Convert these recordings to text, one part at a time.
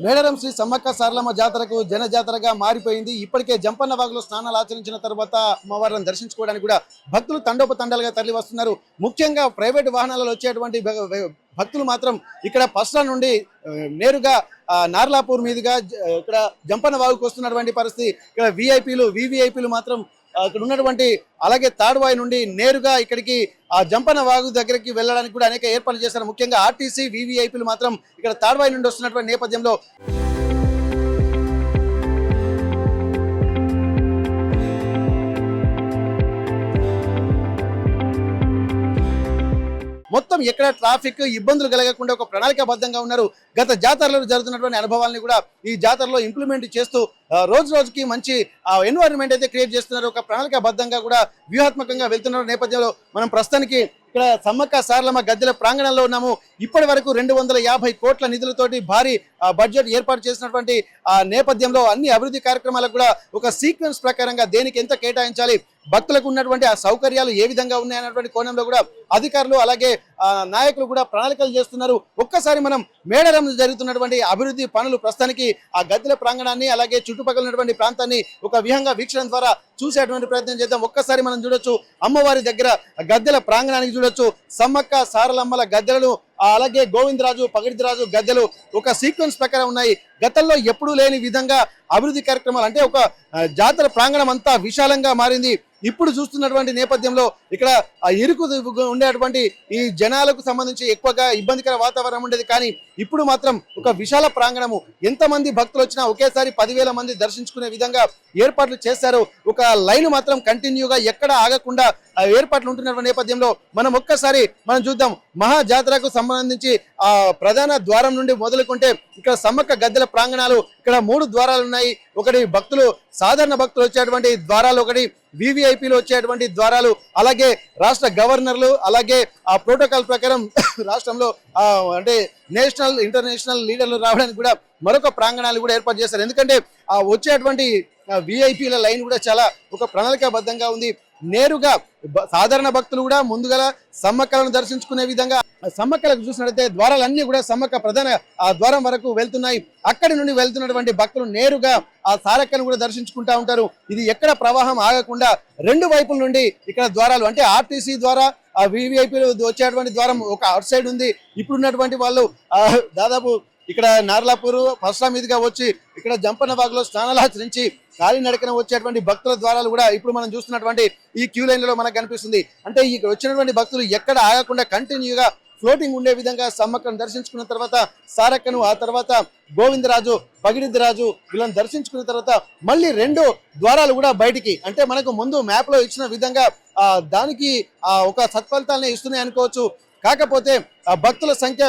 మేడారం శ్రీ సమ్మక్క సారలమ్మ జాతరకు జన జాతరగా మారిపోయింది. ఇప్పటికే జంపన్న వాగులో స్నానాలు ఆచరించిన తర్వాత అమ్మవారిని దర్శించుకోవడానికి కూడా భక్తులు తండోపతండాలుగా తరలి వస్తున్నారు. ముఖ్యంగా ప్రైవేటు వాహనాలలో వచ్చేటువంటి భక్తులు మాత్రం ఇక్కడ పస్రా నుండి నేరుగా నార్లాపూర్ మీదుగా ఇక్కడ జంపన్న వాగుకు వస్తున్నటువంటి పరిస్థితి. ఇక్కడ వివిఐపీలు మాత్రం ఇక్కడ ఉన్నటువంటి అలాగే తాడువాయి నుండి నేరుగా ఇక్కడికి ఆ జంపన్న వాగు దగ్గరికి వెళ్ళడానికి కూడా అనేక ఏర్పాట్లు చేశారు. ముఖ్యంగా ఆర్టీసీ వివిఐపీలు మాత్రం ఇక్కడ తాడువాయి నుండి వస్తున్నటువంటి నేపథ్యంలో మొత్తం ఎక్కడ ట్రాఫిక్ ఇబ్బందులు కలగకుండా ఒక ప్రణాళికాబద్ధంగా ఉన్నారు. గత జాతరలో జరుగుతున్నటువంటి అనుభవాలను కూడా ఈ జాతరలో ఇంప్లిమెంట్ చేస్తూ రోజు రోజుకి మంచి ఎన్వైరన్మెంట్ అయితే క్రియేట్ చేస్తున్నారు. ఒక ప్రణాళికాబద్ధంగా కూడా వ్యూహాత్మకంగా వెళ్తున్న నేపథ్యంలో మనం ప్రస్తుతానికి ఇక్కడ సమ్మక్క సారలమ్మ గద్దెల ప్రాంగణంలో ఉన్నాము. ఇప్పటి వరకు 250 కోట్ల నిధులతోటి భారీ బడ్జెట్ ఏర్పాటు చేసినటువంటి నేపథ్యంలో అన్ని అభివృద్ధి కార్యక్రమాలకు కూడా ఒక సీక్వెన్స్ ప్రకారంగా దేనికి ఎంత కేటాయించాలి, భక్తులకు ఉన్నటువంటి ఆ సౌకర్యాలు ఏ విధంగా ఉన్నాయన్నటువంటి కోణంలో కూడా అధికారులు అలాగే నాయకులు కూడా ప్రణాళికలు చేస్తున్నారు. ఒక్కసారి మనం మేడారం జరుగుతున్నటువంటి అభివృద్ధి పనులు ప్రస్తుతానికి ఆ గద్దెల ప్రాంగణాన్ని అలాగే చుట్టుపక్కల ఉన్నటువంటి ప్రాంతాన్ని ఒక విహంగా వీక్షణ ద్వారా చూసేటువంటి ప్రయత్నం చేద్దాం. ఒక్కసారి మనం చూడొచ్చు అమ్మవారి దగ్గర గద్దెల ప్రాంగణానికి చూడొచ్చు సమ్మక్క సారలమ్మల గద్దెలను అలాగే గోవిందరాజు పగిడిరాజు గద్దెలు ఒక సీక్వెన్స్ ప్రకారం ఉన్నాయి. గతంలో ఎప్పుడూ లేని విధంగా అభివృద్ధి కార్యక్రమాలు అంటే ఒక జాతర ప్రాంగణం అంతా విశాలంగా మారింది. ఇప్పుడు చూస్తున్నటువంటి నేపథ్యంలో ఇక్కడ ఇరుకు ఉండేటువంటి ఈ జనాలకు సంబంధించి ఎక్కువగా ఇబ్బందికర వాతావరణం ఉండేది. కానీ ఇప్పుడు మాత్రం ఒక విశాల ప్రాంగణము, ఎంతమంది భక్తులు వచ్చినా ఒకేసారి 10,000 మంది దర్శించుకునే విధంగా ఏర్పాట్లు చేశారు. ఒక లైన్ మాత్రం కంటిన్యూగా ఎక్కడ ఆగకుండా ఏర్పాట్లు ఉంటున్న నేపథ్యంలో మనం చూద్దాం. మహా జాతరకు సంబంధించి ఆ ప్రధాన ద్వారం నుండి మొదలుకుంటే ఇక్కడ సమ్మక్క గద్దెల ప్రాంగణాలు ఇక్కడ 3 ద్వారాలు ఉన్నాయి. ఒకటి భక్తులు సాధారణ భక్తులు వచ్చేటువంటి ద్వారాలు, ఒకటి వివిఐపీలు వచ్చేటువంటి ద్వారాలు, అలాగే రాష్ట్ర గవర్నర్లు అలాగే ఆ ప్రోటోకాల్ ప్రకారం రాష్ట్రంలో అంటే నేషనల్ ఇంటర్నేషనల్ లీడర్లు రావడానికి కూడా మరొక ప్రాంగణాలు కూడా ఏర్పాటు చేశారు. ఎందుకంటే ఆ వచ్చేటువంటి విఐపీల లైన్ కూడా చాలా ఒక ప్రణాళికాబద్ధంగా ఉంది. నేరుగా సాధారణ భక్తులు కూడా ముందుగా సమ్మక్కలను దర్శించుకునే విధంగా సమ్మక్కలకు చూసినట్లయితే ద్వారాలన్నీ కూడా సమ్మక్క ప్రధాన ఆ ద్వారం వరకు వెళ్తున్నాయి. అక్కడి నుండి వెళ్తున్నటువంటి భక్తులు నేరుగా ఆ సారక్కను కూడా దర్శించుకుంటా ఉంటారు. ఇది ఎక్కడ ప్రవాహం ఆగకుండా 2 వైపుల నుండి ఇక్కడ ద్వారాలు అంటే ఆర్టీసీ ద్వారా ఆ వివిఐపీలు వచ్చేటువంటి ద్వారం ఒక అవుట్ సైడ్ ఉంది. ఇప్పుడున్నటువంటి వాళ్ళు దాదాపు ఇక్కడ నార్లాపూర్ పస్రా మీదుగా వచ్చి ఇక్కడ జంపన్న వాగులో స్నానాలు ఆచరించి కాలినడకన వచ్చేటువంటి భక్తుల ద్వారాలు కూడా ఇప్పుడు మనం చూస్తున్నటువంటి ఈ క్యూ లైన్లలో మనకు కనిపిస్తుంది. అంటే ఇక్కడ వచ్చినటువంటి భక్తులు ఎక్కడ ఆగకుండా కంటిన్యూగా ఫ్లోటింగ్ ఉండే విధంగా సమ్మక్కను దర్శించుకున్న తర్వాత సారక్కను, ఆ తర్వాత గోవిందరాజు పగిడిరాజు వీళ్ళని దర్శించుకున్న తర్వాత మళ్ళీ 2 ద్వారాలు కూడా బయటికి అంటే మనకు ముందు మ్యాప్ లో ఇచ్చిన విధంగా దానికి ఒక సత్ఫలితాలని ఇస్తున్నాయి అనుకోవచ్చు. కాకపోతే భక్తుల సంఖ్య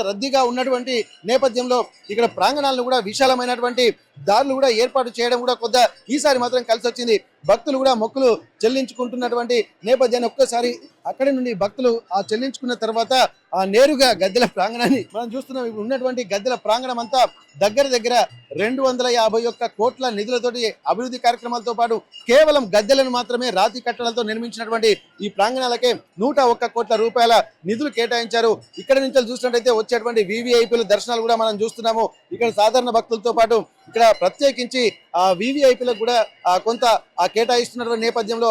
రద్దీగా ఉన్నటువంటి నేపథ్యంలో ఇక్కడ ప్రాంగణాలను కూడా విశాలమైనటువంటి దారులు కూడా ఏర్పాటు చేయడం కూడా కొద్దిగా ఈసారి మాత్రం కలిసి వచ్చింది. భక్తులు కూడా మొక్కులు చెల్లించుకుంటున్నటువంటి నేపథ్యాన్ని ఒక్కసారి అక్కడి నుండి భక్తులు చెల్లించుకున్న తర్వాత నేరుగా గద్దెల ప్రాంగణాన్ని మనం చూస్తున్నాం. ఇప్పుడు ఉన్నటువంటి గద్దెల ప్రాంగణం అంతా దగ్గర 251 కోట్ల నిధులతోటి అభివృద్ధి కార్యక్రమాలతో పాటు కేవలం గద్దెలను మాత్రమే రాతి కట్టడాలతో నిర్మించినటువంటి ఈ ప్రాంగణాలకే 101 కోట్ల రూపాయల నిధులు కేటాయించారు. ఇక్కడ నుంచి చూసినట్టయితే వచ్చేటువంటి వివిఐపీల దర్శనాలు కూడా మనం చూస్తున్నాము. ఇక్కడ సాధారణ భక్తులతో పాటు ఇక్కడ ప్రత్యేకించి వివిఐపీలకు కూడా కొంత కేటాయిస్తున్నటువంటి నేపథ్యంలో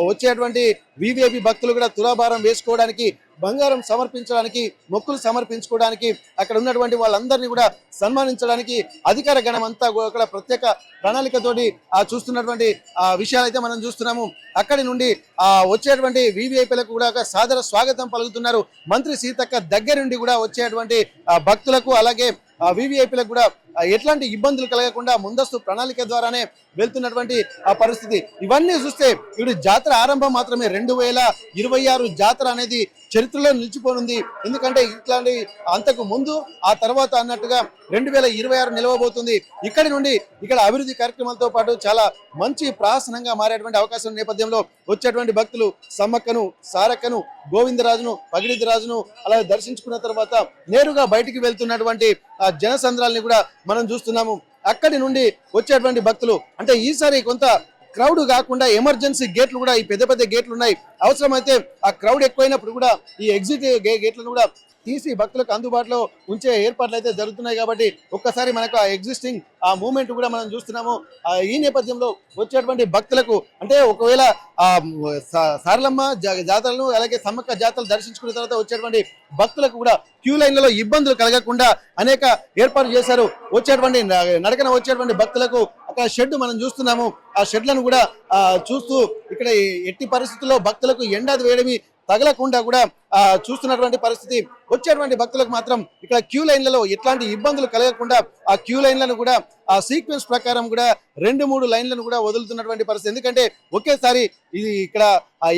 వచ్చేటువంటి వివిఐపీ భక్తులు కూడా తులాభారం వేసుకోవడానికి, బంగారం సమర్పించడానికి, మొక్కులు సమర్పించుకోవడానికి, అక్కడ ఉన్నటువంటి వాళ్ళందరినీ కూడా సన్మానించడానికి అధికార గణం అంతా అక్కడ ప్రత్యేక ప్రణాళికతోటి చూస్తున్నటువంటి విషయాలు అయితే మనం చూస్తున్నాము. అక్కడి నుండి వచ్చేటువంటి వివిఐపీలకు కూడా ఒక సాదర స్వాగతం పలుకుతున్నారు. మంత్రి సీతక్క దగ్గర నుండి కూడా వచ్చేటువంటి భక్తులకు అలాగే వివిఐపీలకు కూడా ఎట్లాంటి ఇబ్బందులు కలగకుండా ముందస్తు ప్రణాళిక ద్వారానే వెళ్తున్నటువంటి పరిస్థితి. ఇవన్నీ చూస్తే ఇప్పుడు జాతర ఆరంభం మాత్రమే. 2026 జాతర అనేది చరిత్రలో నిలిచిపోనుంది. ఎందుకంటే ఇట్లాంటి అంతకు ముందు ఆ తర్వాత అన్నట్టుగా 2026 నిలవబోతుంది. ఇక్కడి నుండి ఇక్కడ అభివృద్ధి కార్యక్రమాలతో పాటు చాలా మంచి ప్రహసనంగా మారేటువంటి అవకాశం నేపథ్యంలో వచ్చేటువంటి భక్తులు సమ్మక్కను, సారక్కను, గోవిందరాజును, పగిడిరాజును అలా దర్శించుకున్న తర్వాత నేరుగా బయటికి వెళ్తున్నటువంటి జనసంద్రాల్ని కూడా మనం చూస్తున్నాము. అక్కడి నుండి వచ్చేటువంటి భక్తులు అంటే ఈసారి కొంత క్రౌడ్ కాకుండా ఎమర్జెన్సీ గేట్లు కూడా ఈ పెద్ద పెద్ద గేట్లు ఉన్నాయి. అవసరమైతే ఆ క్రౌడ్ ఎక్కువైనప్పుడు కూడా ఈ ఎగ్జిట్ గేట్లను కూడా తీసి భక్తులకు అందుబాటులో ఉంచే ఏర్పాట్లు అయితే జరుగుతున్నాయి. కాబట్టి ఒక్కసారి మనకు ఆ ఎగ్జిస్టింగ్ ఆ మూమెంట్ కూడా మనం చూస్తున్నాము. ఈ నేపథ్యంలో వచ్చేటువంటి భక్తులకు అంటే ఒకవేళ ఆ సారలమ్మ జాతరలను అలాగే సమ్మక్క జాతరలు దర్శించుకున్న తర్వాత వచ్చేటువంటి భక్తులకు కూడా క్యూ లైన్లలో ఇబ్బందులు కలగకుండా అనేక ఏర్పాటు చేశారు. వచ్చేటువంటి నడకన వచ్చేటువంటి భక్తులకు అక్కడ షెడ్ మనం చూస్తున్నాము. ఆ షెడ్లను కూడా చూస్తూ ఇక్కడ ఎట్టి పరిస్థితుల్లో భక్తులకు ఎండాది వేడిమి తగలకుండా కూడా చూస్తున్నటువంటి పరిస్థితి. వచ్చేటువంటి భక్తులకు మాత్రం ఇక్కడ క్యూ లైన్లలో ఎట్లాంటి ఇబ్బందులు కలగకుండా ఆ క్యూ లైన్లను కూడా ఆ సీక్వెన్స్ ప్రకారం కూడా 2-3 లైన్లను కూడా వదులుతున్నటువంటి పరిస్థితి. ఎందుకంటే ఒకేసారి ఇది ఇక్కడ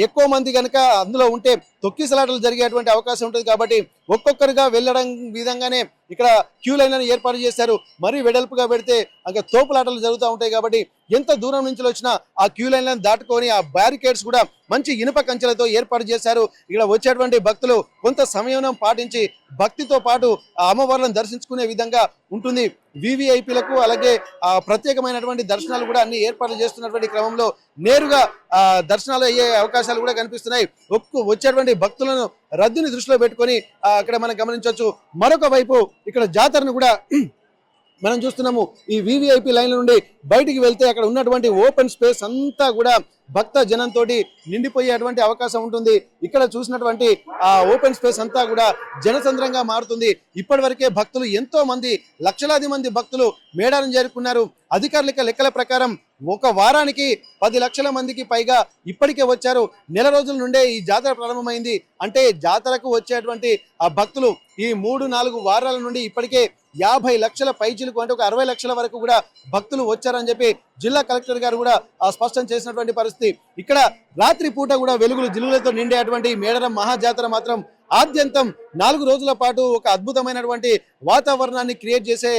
ఎక్కువ మంది కనుక అందులో ఉంటే తొక్కిసలాటలు జరిగేటువంటి అవకాశం ఉంటుంది. కాబట్టి ఒక్కొక్కరుగా వెళ్ళడం విధంగానే ఇక్కడ క్యూ లైన్లను ఏర్పాటు చేశారు. మరీ వెడల్పుగా పెడితే అక్కడ తోపులాటలు జరుగుతూ ఉంటాయి. కాబట్టి ఎంత దూరం నుంచి వచ్చినా ఆ క్యూ లైన్లను దాటుకొని ఆ బ్యారికేడ్స్ కూడా మంచి ఇనుప కంచెలతో ఏర్పాటు చేశారు. ఇక్కడ వచ్చేటువంటి భక్తులు కొంత సమయం పాటించి భక్తితో పాటు ఆ అమ్మవార్లను దర్శించుకునే విధంగా ఉంటుంది. వివిఐపీలకు అలాగే ప్రత్యేకమైనటువంటి దర్శనాలు కూడా అన్ని ఏర్పాట్లు చేస్తున్నటువంటి క్రమంలో నేరుగా దర్శనాలు అయ్యే అవకాశాలు కూడా కనిపిస్తున్నాయి. వచ్చేటువంటి భక్తులను రద్దీని దృష్టిలో పెట్టుకొని అక్కడ మనం గమనించవచ్చు. మరొక వైపు ఇక్కడ జాతరను కూడా మనం చూస్తున్నాము. ఈ వివిఐపి లైన్ల నుండి బయటికి వెళ్తే అక్కడ ఉన్నటువంటి ఓపెన్ స్పేస్ అంతా కూడా భక్త జనంతో నిండిపోయేటువంటి అవకాశం ఉంటుంది. ఇక్కడ చూసినటువంటి ఆ ఓపెన్ స్పేస్ అంతా కూడా జనసంద్రంగా మారుతుంది. ఇప్పటి వరకే భక్తులు ఎంతో మంది లక్షలాది మంది భక్తులు మేడారం చేరుకున్నారు. అధికారుల లెక్కల ప్రకారం ఒక వారానికి 10 లక్షల మందికి పైగా ఇప్పటికే వచ్చారు. నెల రోజుల నుండే ఈ జాతర ప్రారంభమైంది. అంటే జాతరకు వచ్చేటువంటి ఆ భక్తులు ఈ 3-4 వారాల నుండి ఇప్పటికే 50 లక్షల పైచిలకు అంటే ఒక 60 లక్షల వరకు కూడా భక్తులు వచ్చారని చెప్పి జిల్లా కలెక్టర్ గారు కూడా స్పష్టం చేసినటువంటి పరిస్థితి. ఇక్కడ రాత్రి పూట కూడా వెలుగులు జిల్లులతో నిండేటువంటి మేడారం మహాజాతర మాత్రం ఆద్యంతం 4 రోజుల పాటు ఒక అద్భుతమైనటువంటి వాతావరణాన్ని క్రియేట్ చేసే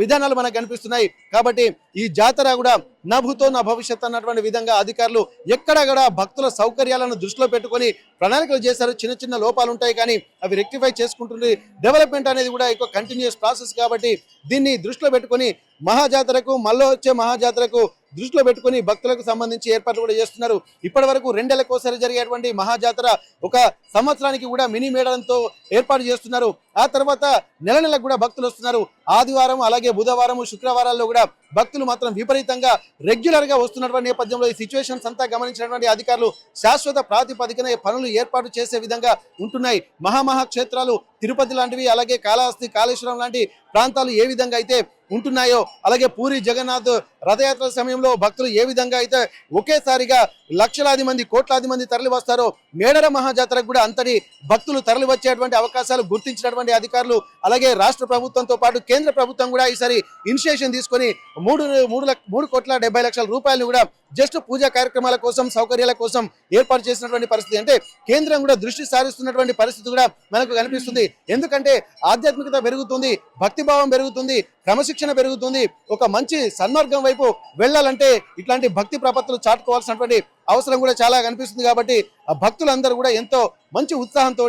విధానాలు మనకు కనిపిస్తున్నాయి. కాబట్టి ఈ జాతర కూడా నా భూతో నా భవిష్యత్ అన్నటువంటి విధంగా అధికారులు ఎక్కడ కూడా భక్తుల సౌకర్యాలను దృష్టిలో పెట్టుకొని ప్రణాళికలు చేశారు. చిన్న చిన్న లోపాలు ఉంటాయి కానీ అవి రెక్టిఫై చేసుకుంటుంది. డెవలప్మెంట్ అనేది కూడా ఒక కంటిన్యూస్ ప్రాసెస్. కాబట్టి దీన్ని దృష్టిలో పెట్టుకొని మహాజాతరకు మళ్ళీ వచ్చే మహాజాతరకు దృష్టిలో పెట్టుకుని భక్తులకు సంబంధించి ఏర్పాట్లు కూడా చేస్తున్నారు. ఇప్పటి వరకు 2 ఏళ్లకోసారి జరిగేటువంటి మహాజాతర ఒక సంవత్సరానికి కూడా మినీ మేడారంతో ఏర్పాటు చేస్తున్నారు. ఆ తర్వాత నెల నెలకు కూడా భక్తులు వస్తున్నారు. ఆదివారం అలాగే బుధవారం శుక్రవారాల్లో కూడా భక్తులు మాత్రం విపరీతంగా రెగ్యులర్ గా వస్తున్నటువంటి నేపథ్యంలో ఈ సిచ్యువేషన్స్ అంతా గమనించినటువంటి అధికారులు శాశ్వత ప్రాతిపదికన పనులు ఏర్పాటు చేసే విధంగా ఉంటున్నాయి. మహాక్షేత్రాలు తిరుపతి లాంటివి అలాగే కాళహస్తి కాళేశ్వరం లాంటి ప్రాంతాలు ఏ విధంగా అయితే ఉంటున్నాయో అలాగే పూరి జగన్నాథ్ రథయాత్ర సమయంలో భక్తులు ఏ విధంగా అయితే ఒకేసారిగా లక్షలాది మంది కోట్లాది మంది తరలి వస్తారో మేడారం మహాజాతరకు కూడా అంతటి భక్తులు తరలి వచ్చేటువంటి అవకాశాలు గుర్తించినటువంటి అధికారులు అలాగే రాష్ట్ర ప్రభుత్వంతో పాటు కేంద్ర ప్రభుత్వం కూడా ఈసారి ఇనిషియేషన్ తీసుకొని 3,70,00,000 రూపాయలు కూడా జస్ట్ పూజా కార్యక్రమాల కోసం సౌకర్యాల కోసం ఏర్పాటు చేసినటువంటి పరిస్థితి. అంటే కేంద్రం కూడా దృష్టి సారిస్తున్నటువంటి పరిస్థితి కూడా మనకు కనిపిస్తుంది. ఎందుకంటే ఆధ్యాత్మికత పెరుగుతుంది, భక్తిభావం పెరుగుతుంది, క్రమశిక్షణ పెరుగుతుంది. ఒక మంచి సన్మార్గం వైపు వెళ్ళాలంటే ఇట్లాంటి భక్తి ప్రపత్తులు చాటుకోవాల్సినటువంటి అవసరం కూడా చాలా కనిపిస్తుంది. కాబట్టి ఆ భక్తులందరూ కూడా ఎంతో మంచి ఉత్సాహంతో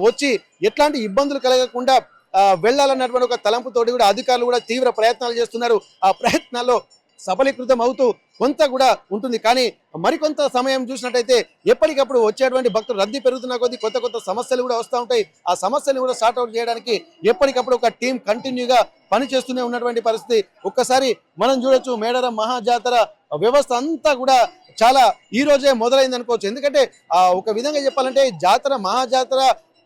వచ్చి ఎట్లాంటి ఇబ్బందులు కలగకుండా వెళ్ళాలన్నటువంటి ఒక తలంపుతోటి కూడా అధికారులు కూడా తీవ్ర ప్రయత్నాలు చేస్తున్నారు. ఆ ప్రయత్నాల్లో సఫలీకృతం అవుతూ కొంత కూడా ఉంటుంది. కానీ మరికొంత సమయం చూసినట్టయితే ఎప్పటికప్పుడు వచ్చేటువంటి భక్తులు రద్దీ పెరుగుతున్న కొద్దీ కొత్త సమస్యలు కూడా వస్తూ ఉంటాయి. ఆ సమస్యలు కూడా సార్ట్అవుట్ చేయడానికి ఎప్పటికప్పుడు ఒక టీం కంటిన్యూగా పనిచేస్తూనే ఉన్నటువంటి పరిస్థితి. ఒక్కసారి మనం చూడొచ్చు మేడారం మహాజాతర వ్యవస్థ అంతా కూడా చాలా ఈ రోజే మొదలైంది అనుకోవచ్చు. ఎందుకంటే ఒక విధంగా చెప్పాలంటే జాతర మహాజాతర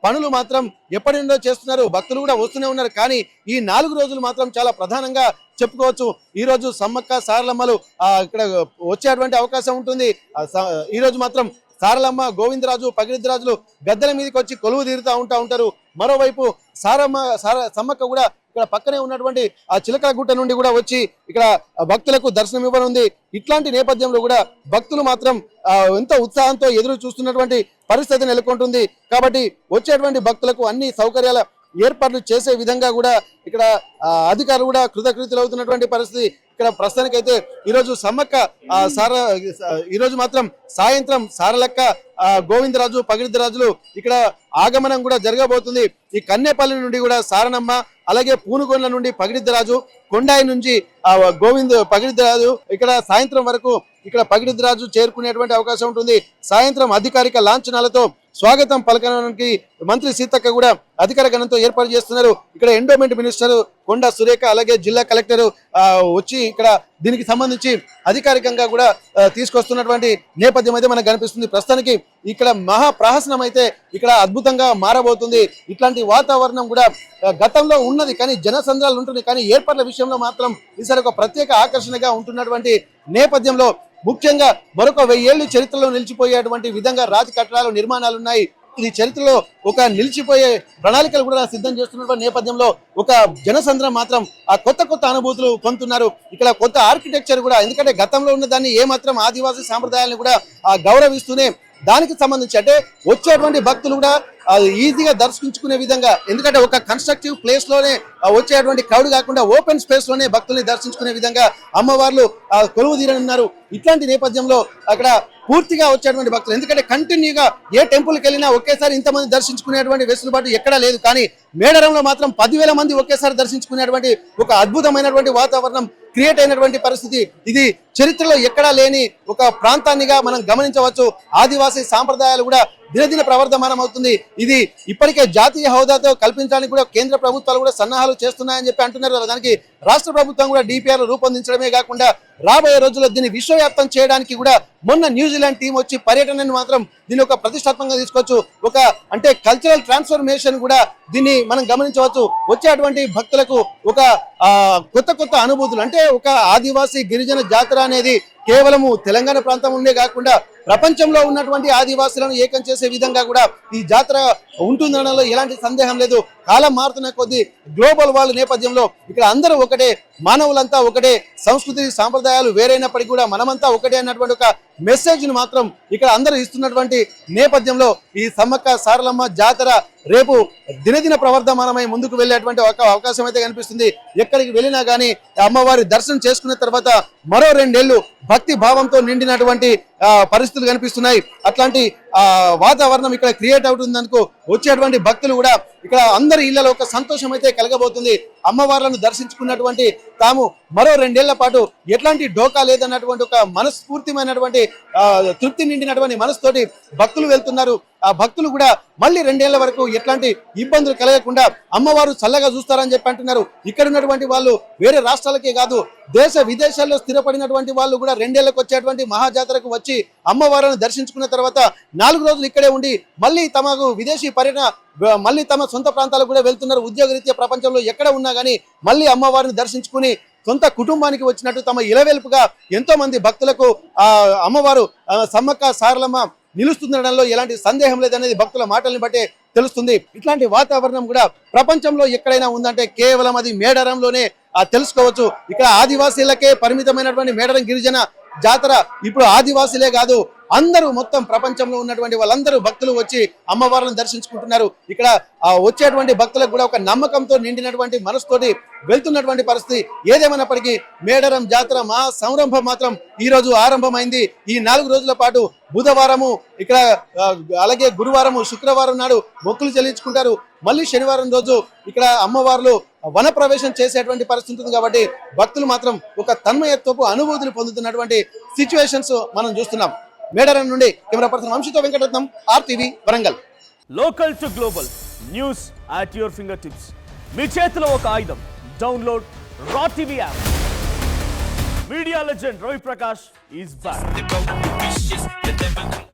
పనులు మాత్రం ఎప్పటి నుండో చేస్తున్నారు, భక్తులు కూడా వస్తూనే ఉన్నారు. కానీ ఈ 4 రోజులు మాత్రం చాలా ప్రధానంగా చెప్పుకోవచ్చు. ఈ రోజు సమ్మక్క సారలమ్మలు ఇక్కడ వచ్చేటువంటి అవకాశం ఉంటుంది. ఈ రోజు మాత్రం సారలమ్మ గోవిందరాజు పగిడిద్దరాజులు గద్దెల మీదకి వచ్చి కొలువు తీరుతూ ఉంటారు. మరోవైపు సమ్మక్క కూడా ఇక్కడ పక్కనే ఉన్నటువంటి ఆ చిలకల గుట్ట నుండి కూడా వచ్చి ఇక్కడ భక్తులకు దర్శనం ఇవ్వనుంది. ఇట్లాంటి నేపథ్యంలో కూడా భక్తులు మాత్రం ఎంతో ఉత్సాహంతో ఎదురు చూస్తున్నటువంటి పరిస్థితి నెలకొంటుంది. కాబట్టి వచ్చేటువంటి భక్తులకు అన్ని సౌకర్యాల ఏర్పాట్లు చేసే విధంగా కూడా ఇక్కడ అధికారులు కూడా కృతకృతులు అవుతున్నటువంటి పరిస్థితి. ఇక్కడ ప్రస్తుతానికైతే ఈరోజు సమ్మక్క ఈరోజు మాత్రం సాయంత్రం సారలక్క గోవిందరాజు పగిడిద్దరాజులు ఇక్కడ ఆగమనం కూడా జరగబోతుంది. ఈ కన్నేపల్లి నుండి కూడా సారనమ్మ, అలాగే పూనుగొండ్ల నుండి పగిడిద్దరాజు, కొండాయి నుంచి పగిడిద్దరాజు ఇక్కడ సాయంత్రం వరకు ఇక్కడ పగిడిద్దరాజు చేరుకునేటువంటి అవకాశం ఉంటుంది. సాయంత్రం అధికారిక లాంఛనాలతో స్వాగతం పలకడానికి మంత్రి సీతక్క కూడా అధికార గణంతో ఏర్పాటు చేస్తున్నారు. ఇక్కడ ఎండోమెంట్ మినిస్టర్ కొండా సురేఖ, అలాగే జిల్లా కలెక్టర్ వచ్చి ఇక్కడ దీనికి సంబంధించి అధికారికంగా కూడా తీసుకొస్తున్నటువంటి నేపథ్యం అయితే మనకు కనిపిస్తుంది. ప్రస్తుతానికి ఇక్కడ మహాప్రహసనం అయితే ఇక్కడ అద్భుతంగా మారబోతుంది. ఇట్లాంటి వాతావరణం కూడా గతంలో ఉన్నది, కానీ జనసంద్రాలు ఉంటుంది, కానీ ఏర్పాట్ల విషయంలో మాత్రం ఈసారి ఒక ప్రత్యేక ఆకర్షణగా ఉంటున్నటువంటి నేపథ్యంలో ముఖ్యంగా మరొక 1000 ఏళ్లు చరిత్రలో నిలిచిపోయేటువంటి విధంగా రాజ కట్టడాలు నిర్మాణాలు ఉన్నాయి. ఇది చరిత్రలో ఒక నిలిచిపోయే ప్రణాళికలు కూడా సిద్ధం చేస్తున్నటువంటి నేపథ్యంలో ఒక జనసంద్రం మాత్రం ఆ కొత్త అనుభూతులు పొందుతున్నారు. ఇక్కడ కొత్త ఆర్కిటెక్చర్ కూడా, ఎందుకంటే గతంలో ఉన్న దాన్ని ఏమాత్రం ఆదివాసీ సాంప్రదాయాలను కూడా గౌరవిస్తూనే దానికి సంబంధించి అంటే వచ్చేటువంటి భక్తులు కూడా ఈజీగా దర్శించుకునే విధంగా, ఎందుకంటే ఒక కన్స్ట్రక్టివ్ ప్లేస్ లోనే వచ్చేటువంటి క్రౌడ్ కాకుండా ఓపెన్ స్పేస్ లోనే భక్తుల్ని దర్శించుకునే విధంగా అమ్మవార్లు కొలువు తీరనున్నారు. ఇట్లాంటి నేపథ్యంలో అక్కడ పూర్తిగా వచ్చేటువంటి భక్తులు, ఎందుకంటే కంటిన్యూగా ఏ టెంపుల్కి వెళ్ళినా ఒకేసారి ఇంతమంది దర్శించుకునేటువంటి వెసులుబాటు ఎక్కడా లేదు, కానీ మేడారంలో మాత్రం 10,000 మంది ఒకేసారి దర్శించుకునేటువంటి ఒక అద్భుతమైనటువంటి వాతావరణం క్రియేట్ అయినటువంటి పరిస్థితి. ఇది చరిత్రలో ఎక్కడా లేని ఒక ప్రాంతాన్నిగా మనం గమనించవచ్చు. ఆదివాసీ సాంప్రదాయాలు కూడా దినదిన ప్రవర్ధమానం అవుతుంది. ఇది ఇప్పటికే జాతీయ హోదాతో కల్పించడానికి కూడా కేంద్ర ప్రభుత్వాలు కూడా సన్నాహాలు చేస్తున్నాయని చెప్పి అంటున్నారు. దానికి రాష్ట్ర ప్రభుత్వం కూడా డిపిఆర్ రూపొందించడమే కాకుండా రాబోయే రోజుల్లో దీన్ని విశ్వవ్యాప్తం చేయడానికి కూడా మొన్న న్యూజిలాండ్ టీం వచ్చి పర్యటనని మాత్రం దీన్ని ఒక ప్రతిష్టాత్మకంగా తీసుకోవచ్చు. ఒక అంటే కల్చరల్ ట్రాన్స్ఫర్మేషన్ కూడా దీన్ని మనం గమనించవచ్చు. వచ్చేటువంటి భక్తులకు ఒక కొత్త అనుభూతులు, అంటే ఒక ఆదివాసీ గిరిజన జాతర అనేది కేవలము తెలంగాణ ప్రాంతం ఉండే కాకుండా ప్రపంచంలో ఉన్నటువంటి ఆదివాసులను ఏకం చేసే విధంగా కూడా ఈ జాతర ఉంటుందనలో ఎలాంటి సందేహం లేదు. కాలం మారుతున్న కొద్దీ గ్లోబల్ వాళ్ళ నేపథ్యంలో ఇక్కడ అందరూ ఒకటే, మానవులంతా ఒకటే, సంస్కృతి సాంప్రదాయాలు వేరైనప్పటికీ కూడా మనమంతా ఒకటే అన్నటువంటి ఒక మెసేజ్ ను మాత్రం ఇక్కడ అందరూ ఇస్తున్నటువంటి నేపథ్యంలో ఈ సమ్మక్క సారలమ్మ జాతర రేపు దినదిన ప్రవర్ధమానమై ముందుకు వెళ్ళేటువంటి ఒక అవకాశం అయితే కనిపిస్తుంది. ఎక్కడికి వెళ్ళినా కానీ అమ్మవారి దర్శనం చేసుకున్న తర్వాత మరో 2 ఏళ్లు భక్తి భావంతో నిండినటువంటి పరిస్థితులు కనిపిస్తున్నాయి. అట్లాంటి వాతావరణం ఇక్కడ క్రియేట్ అవుతుందనుకో వచ్చేటువంటి భక్తులు కూడా ఇక్కడ అందరి ఇళ్లలో ఒక సంతోషం అయితే కలగబోతుంది. అమ్మవార్లను దర్శించుకున్నటువంటి తాము మరో 2 ఏళ్ల పాటు ఎట్లాంటి డోకా లేదన్నటువంటి ఒక మనస్ఫూర్తిమైనటువంటి తృప్తి నిండినటువంటి మనసుతోటి భక్తులు వెళ్తున్నారు. ఆ భక్తులు కూడా మళ్ళీ 2 ఏళ్ల వరకు ఎట్లాంటి ఇబ్బందులు కలగకుండా అమ్మవారు చల్లగా చూస్తారని చెప్పి అంటున్నారు. ఇక్కడ ఉన్నటువంటి వాళ్ళు వేరే రాష్ట్రాలకే కాదు, దేశ విదేశాల్లో స్థిరపడినటువంటి వాళ్ళు కూడా 2 ఏళ్లకు వచ్చేటువంటి మహాజాతరకు వచ్చి అమ్మవారిని దర్శించుకున్న తర్వాత 4 రోజులు ఇక్కడే ఉండి మళ్ళీ తమకు విదేశీ పర్యటన, మళ్ళీ తమ సొంత ప్రాంతాలకు కూడా వెళ్తున్నారు. ఉద్యోగరీత్యా ప్రపంచంలో ఎక్కడ ఉన్నా కానీ మళ్ళీ అమ్మవారిని దర్శించుకుని సొంత కుటుంబానికి వచ్చినట్టు తమ ఇలవేల్పుగా ఎంతో మంది భక్తులకు అమ్మవారు సమ్మక్క సారలమ్మ నిలుస్తుండడంలో ఎలాంటి సందేహం లేదనేది భక్తుల మాటల్ని బట్టే తెలుస్తుంది. ఇట్లాంటి వాతావరణం కూడా ప్రపంచంలో ఎక్కడైనా ఉందంటే కేవలం అది మేడారంలోనే తెలుసుకోవచ్చు. ఇక్కడ ఆదివాసీలకే పరిమితమైనటువంటి మేడారం గిరిజన జాతర ఇప్పుడు ఆదివాసీలే కాదు, అందరూ మొత్తం ప్రపంచంలో ఉన్నటువంటి వాళ్ళందరూ భక్తులు వచ్చి అమ్మవారిని దర్శించుకుంటున్నారు. ఇక్కడ వచ్చేటువంటి భక్తులకు కూడా ఒక నమ్మకంతో నిండినటువంటి మనసుతోటి వెళ్తున్నటువంటి పరిస్థితి. ఏదేమైనప్పటికీ మేడారం జాతర మహా సంరంభం మాత్రం ఈ రోజు ఆరంభమైంది. ఈ 4 రోజుల పాటు బుధవారము ఇక్కడ, అలాగే గురువారము శుక్రవారం నాడు మొక్కులు చెల్లించుకుంటారు. మళ్ళీ శనివారం రోజు ఇక్కడ అమ్మవార్లు వన ప్రవేశం చేసేటువంటి పరిస్థితి ఉంటుంది. కాబట్టి భక్తులు మాత్రం ఒక తన్మయత్వపు అనుభూతులు పొందుతున్నటువంటి సిచ్యువేషన్స్ మనం చూస్తున్నాం. మేడారం నుండి కెమెరా పర్సన్ వంశీతో Venkataratnam, RTV Warangal. Local to global news at your fingertips. మీ చేతిలో ఒక ఆయుధం. Download raw TV app. Media legend Ravi Prakash is back.